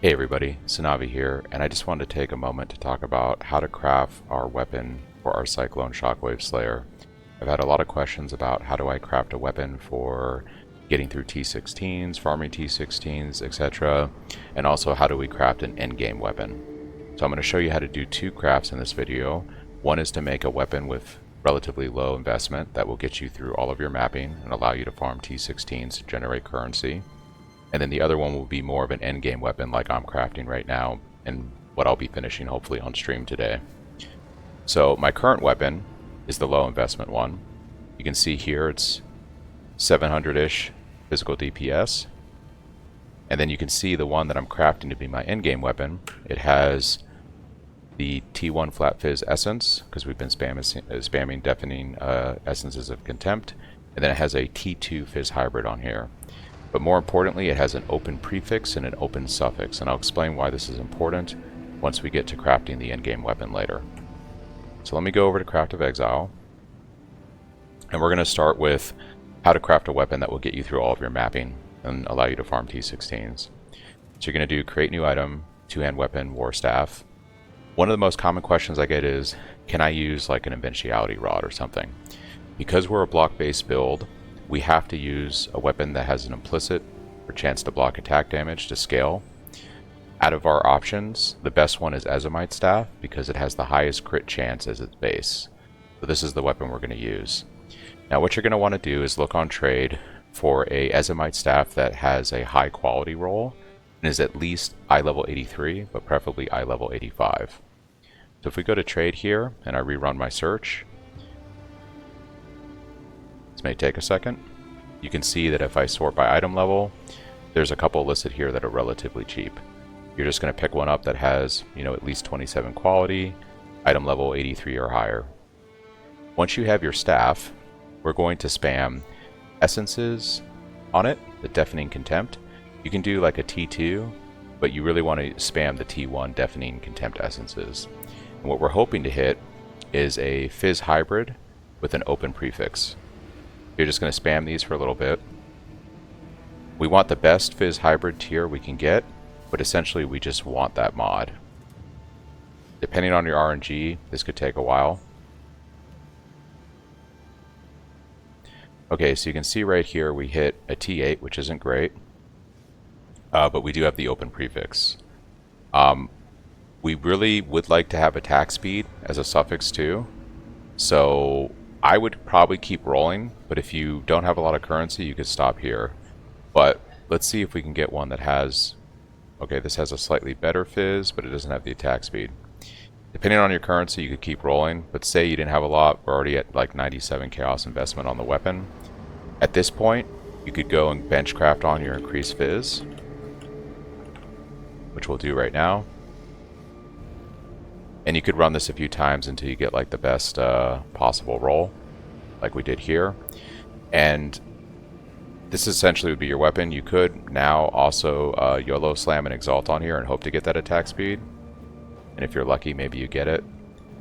Hey everybody, Sanavi here, and I just wanted to take a moment to talk about how to craft our weapon for our Cyclone Shockwave Slayer. I've had a lot of questions about how do I craft a weapon for getting through T16s, farming T16s, etc. And also how do we craft an endgame weapon. So I'm going to show you how to do two crafts in this video. One is to make a weapon with relatively low investment that will get you through all of your mapping and allow you to farm T16s to generate currency. And then the other one will be more of an endgame weapon like I'm crafting right now and what I'll be finishing hopefully on stream today. So my current weapon is the low investment one. You can see here it's 700-ish physical DPS. And then you can see the one that I'm crafting to be my endgame weapon. It has the T1 Flat Fizz Essence, because we've been spamming deafening essences of contempt. And then it has a T2 Fizz Hybrid on here. But more importantly, it has an open prefix and an open suffix, and I'll explain why this is important once we get to crafting the endgame weapon later. So let me go over to Craft of Exile, and we're going to start with how to craft a weapon that will get you through all of your mapping and allow you to farm T16s. So you're going to do Create New Item, Two-Hand Weapon, War Staff. One of the most common questions I get is, can I use like an Invincibility Rod or something? Because we're a block-based build, we have to use a weapon that has an implicit or chance to block attack damage to scale. Out of our options, the best one is Azimite Staff because it has the highest crit chance as its base. So this is the weapon we're going to use. Now what you're going to want to do is look on trade for a Azimite Staff that has a high quality roll and is at least eye level 83, but preferably eye level 85. So if we go to trade here and I rerun my search, this may take a second. You can see that if I sort by item level, there's a couple listed here that are relatively cheap. You're just going to pick one up that has, at least 27 quality, item level 83 or higher. Once you have your staff, we're going to spam essences on it, the Deafening Contempt. You can do like a T2, but you really want to spam the T1 Deafening Contempt essences. And what we're hoping to hit is a Fizz Hybrid with an open prefix. You're just going to spam these for a little bit. We want the best Fizz Hybrid tier we can get, but essentially we just want that mod. Depending on your RNG, this could take a while. Okay, so you can see right here we hit a T8, which isn't great, but we do have the open prefix. We really would like to have attack speed as a suffix too, so I would probably keep rolling, but if you don't have a lot of currency, you could stop here. But let's see if we can get one that has... Okay, this has a slightly better fizz, but it doesn't have the attack speed. Depending on your currency, you could keep rolling, but say you didn't have a lot, we're already at like 97 chaos investment on the weapon. At this point, you could go and benchcraft on your increased fizz, which we'll do right now. And you could run this a few times until you get like the best possible roll, like we did here. And this essentially would be your weapon. You could now also YOLO slam and exalt on here and hope to get that attack speed. And if you're lucky, maybe you get it.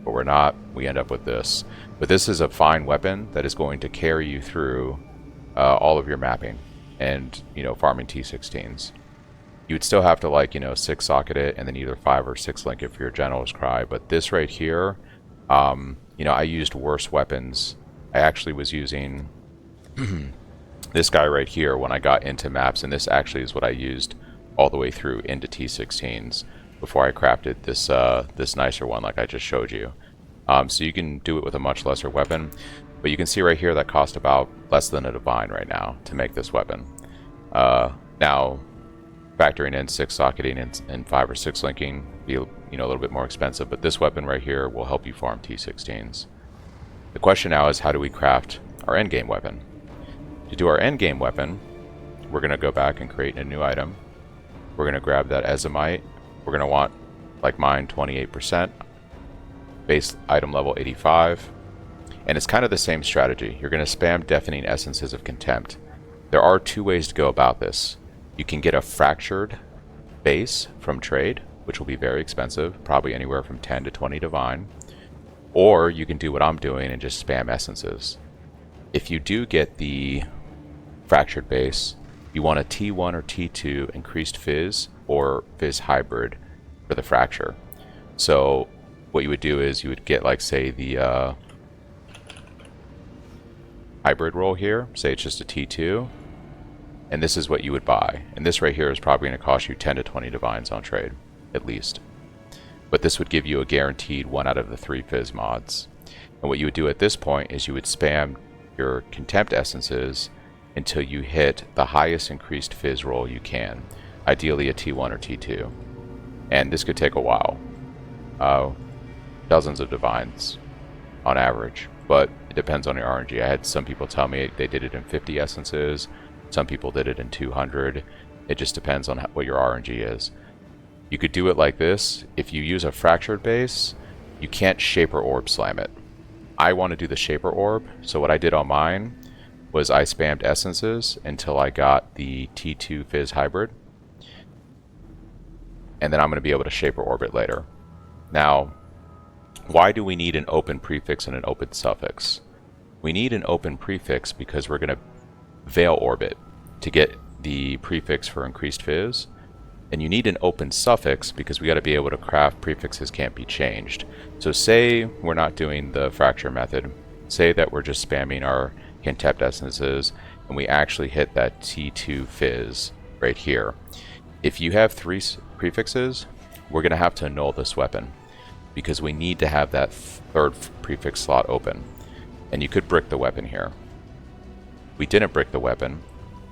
But we're not, we end up with this. But this is a fine weapon that is going to carry you through all of your mapping and, farming T16s. You would still have to 6 socket it and then either 5 or 6 link it for your General's Cry. But this right here, I used worse weapons. I actually was using this guy right here when I got into maps, and this actually is what I used all the way through into T16s before I crafted this this nicer one like I just showed you. So you can do it with a much lesser weapon, but you can see right here that cost about less than a divine right now to make this weapon. Now, factoring in 6 socketing and 5 or 6 linking be a little bit more expensive, but this weapon right here will help you farm T16s. The question now is, how do we craft our endgame weapon? To do our endgame weapon, we're going to go back and create a new item. We're going to grab that Azimite. We're going to want, like mine, 28%, base item level 85, and it's kind of the same strategy. You're going to spam Deafening Essences of Contempt. There are 2 ways to go about this. You can get a fractured base from trade, which will be very expensive, probably anywhere from 10 to 20 divine. Or you can do what I'm doing and just spam essences. If you do get the fractured base, you want a T1 or T2 increased fizz or Fizz hybrid for the fracture. So what you would do is you would get, like, say the hybrid roll here, say it's just a T2, and this is what you would buy. And this right here is probably going to cost you 10 to 20 divines on trade, at least. But this would give you a guaranteed 1 out of the 3 Fizz mods. And what you would do at this point is you would spam your Contempt essences until you hit the highest increased Fizz roll you can, ideally a T1 or T2. And this could take a while. Dozens of divines on average, but it depends on your RNG. I had some people tell me they did it in 50 essences, some people did it in 200. It just depends on what your RNG is. You could do it like this. If you use a fractured base, you can't Shaper Orb slam it. I want to do the Shaper Orb, so what I did on mine was I spammed essences until I got the T2 Fizz hybrid, and then I'm going to be able to Shaper Orb it later. Now, why do we need an open prefix and an open suffix? We need an open prefix because we're going to Veil Orbit to get the prefix for increased Fizz, and you need an open suffix because we got to be able to craft prefixes can't be changed. So say we're not doing the fracture method, say that we're just spamming our Contempt essences and we actually hit that T2 Fizz right here. If you have 3 prefixes, we're going to have to annul this weapon because we need to have that 3rd prefix slot open. And you could brick the weapon here. We didn't brick the weapon,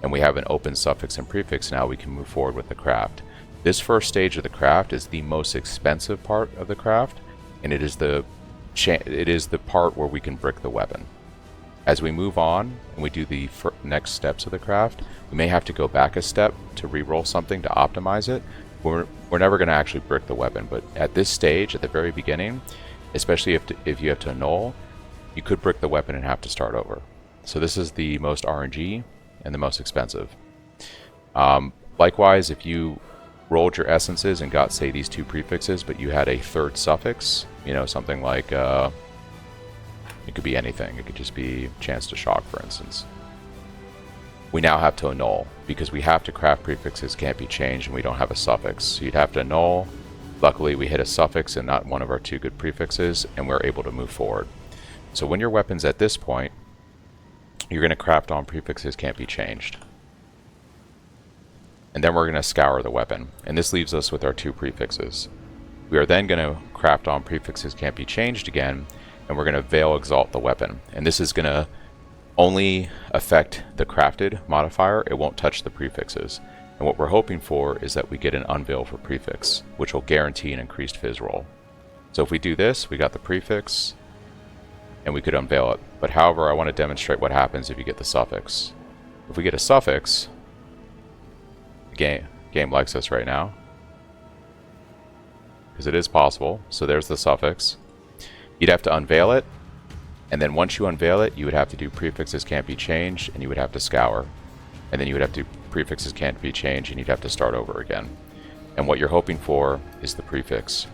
and we have an open suffix and prefix. Now we can move forward with the craft. This first stage of the craft is the most expensive part of the craft, and it is the part where we can brick the weapon. As we move on and we do the next steps of the craft, we may have to go back a step to re-roll something to optimize it. We're never going to actually brick the weapon, but at this stage, at the very beginning, especially if you have to annul, you could brick the weapon and have to start over. So this is the most RNG and the most expensive. Likewise, if you rolled your essences and got, say, these 2 prefixes, but you had a 3rd suffix, you know, something like, it could be anything. It could just be chance to shock, for instance. We now have to annul because we have to craft prefixes can't be changed and we don't have a suffix. So you'd have to annul. Luckily, we hit a suffix and not one of our 2 good prefixes, and we're able to move forward. So when your weapon's at this point, you're going to craft on prefixes can't be changed. And then we're going to scour the weapon. And this leaves us with our 2 prefixes. We are then going to craft on prefixes can't be changed again, and we're going to Veil Exalt the weapon. And this is going to only affect the crafted modifier. It won't touch the prefixes. And what we're hoping for is that we get an Unveil for prefix, which will guarantee an increased Fizz roll. So if we do this, we got the prefix, and we could unveil it. But however, I want to demonstrate what happens if you get the suffix. If we get a suffix, the game likes us right now, because it is possible. So there's the suffix. You'd have to unveil it, and then once you unveil it, you would have to do prefixes can't be changed, and you would have to scour. And then you would have to do prefixes can't be changed, and you'd have to start over again. And what you're hoping for is the prefix.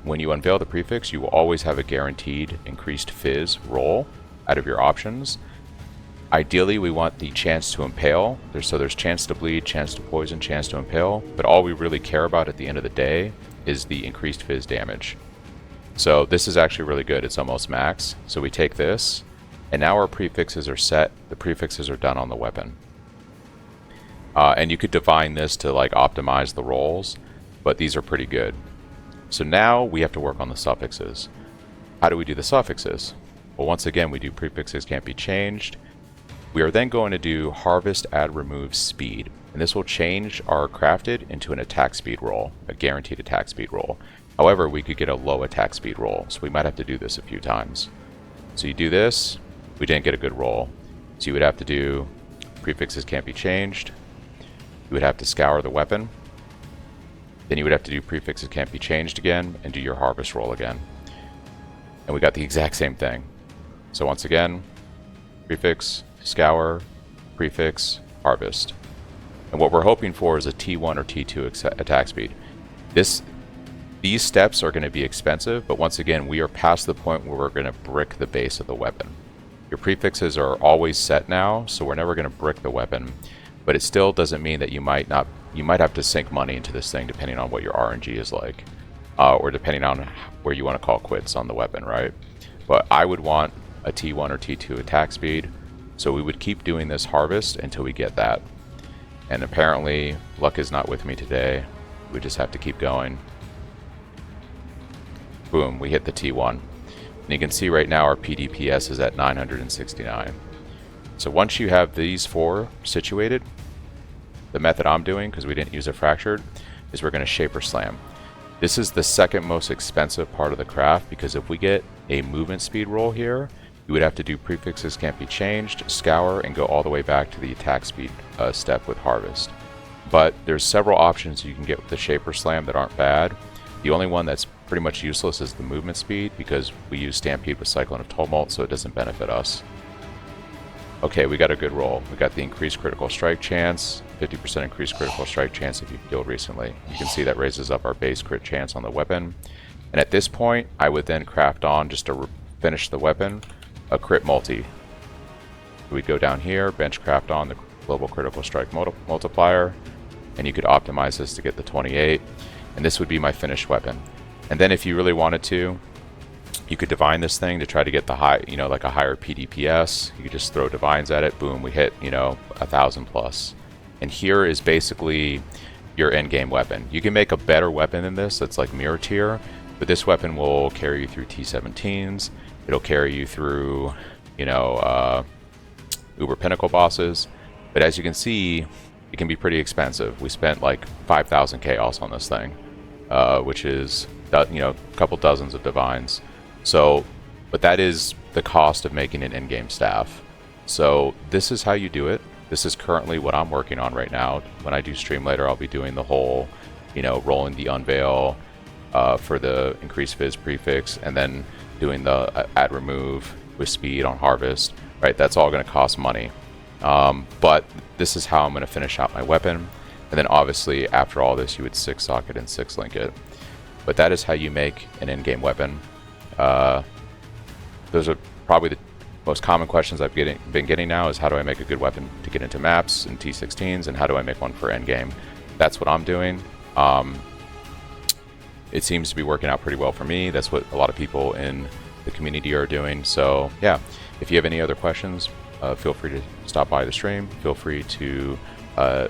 When you unveil the prefix, you will always have a guaranteed increased Fizz roll out of your options. Ideally, we want the chance to impale. So there's chance to bleed, chance to poison, chance to impale, but all we really care about at the end of the day is the increased Fizz damage. So this is actually really good. It's almost max. So we take this, and now our prefixes are set. The prefixes are done on the weapon. And you could define this to like optimize the rolls, but these are pretty good. So now we have to work on the suffixes. How do we do the suffixes? Well, once again, we do prefixes can't be changed. We are then going to do harvest add remove speed, and this will change our crafted into an attack speed roll, a guaranteed attack speed roll. However, we could get a low attack speed roll, so we might have to do this a few times. So you do this, we didn't get a good roll. So you would have to do prefixes can't be changed. You would have to scour the weapon. Then you would have to do prefixes can't be changed again and do your harvest roll again. And we got the exact same thing. So once again, prefix, scour, prefix, harvest. And what we're hoping for is a T1 or T2 attack speed. These steps are going to be expensive, but once again, we are past the point where we're going to brick the base of the weapon. Your prefixes are always set now, so we're never going to brick the weapon. but it still doesn't mean that you might have to sink money into this thing depending on what your RNG is like, or depending on where you want to call quits on the weapon, right? But I would want a T1 or T2 attack speed, so we would keep doing this harvest until we get that. And apparently luck is not with me today. We just have to keep going. Boom, we hit the T1. And you can see right now our PDPS is at 969. So once you have these 4 situated, the method I'm doing, because we didn't use a fractured, is we're going to shaper slam. This is the second most expensive part of the craft, because if we get a movement speed roll here, you would have to do prefixes can't be changed, scour, and go all the way back to the attack speed step with harvest. But there's several options you can get with the shaper slam that aren't bad. The only one that's pretty much useless is the movement speed, because we use Stampede with Cyclone of Tumult, so it doesn't benefit us. Okay, we got a good roll. We got the increased critical strike chance, 50% increased critical strike chance if you've healed recently. You can see that raises up our base crit chance on the weapon. And at this point, I would then craft on, just to finish the weapon, a crit multi. We'd go down here, bench craft on the global critical strike multiplier, and you could optimize this to get the 28, and this would be my finished weapon. And then if you really wanted to, you could divine this thing to try to get the high, like a higher PDPS. You could just throw divines at it, boom, we hit, 1,000 plus. And here is basically your endgame weapon. You can make a better weapon than this that's like mirror tier, but this weapon will carry you through T17s. It'll carry you through, Uber Pinnacle bosses. But as you can see, it can be pretty expensive. We spent like 5,000 chaos on this thing, which is, a couple dozens of divines. So, but that is the cost of making an in-game staff. So this is how you do it. This is currently what I'm working on right now. When I do stream later, I'll be doing the whole, rolling the unveil for the increased fizz prefix, and then doing the add remove with speed on harvest. Right, that's all going to cost money. But this is how I'm going to finish out my weapon. And then obviously after all this, you would 6 socket and 6 link it. But that is how you make an in-game weapon. Those are probably the most common questions I've been getting now, is how do I make a good weapon to get into maps and T16s, and how do I make one for endgame? That's what I'm doing. It seems to be working out pretty well for me. That's what a lot of people in the community are doing. So yeah, if you have any other questions, feel free to stop by the stream. Feel free to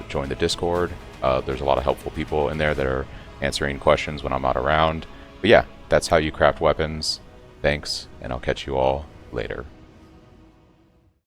join the Discord. There's a lot of helpful people in there that are answering questions when I'm not around. But yeah, that's how you craft weapons. Thanks, and I'll catch you all later.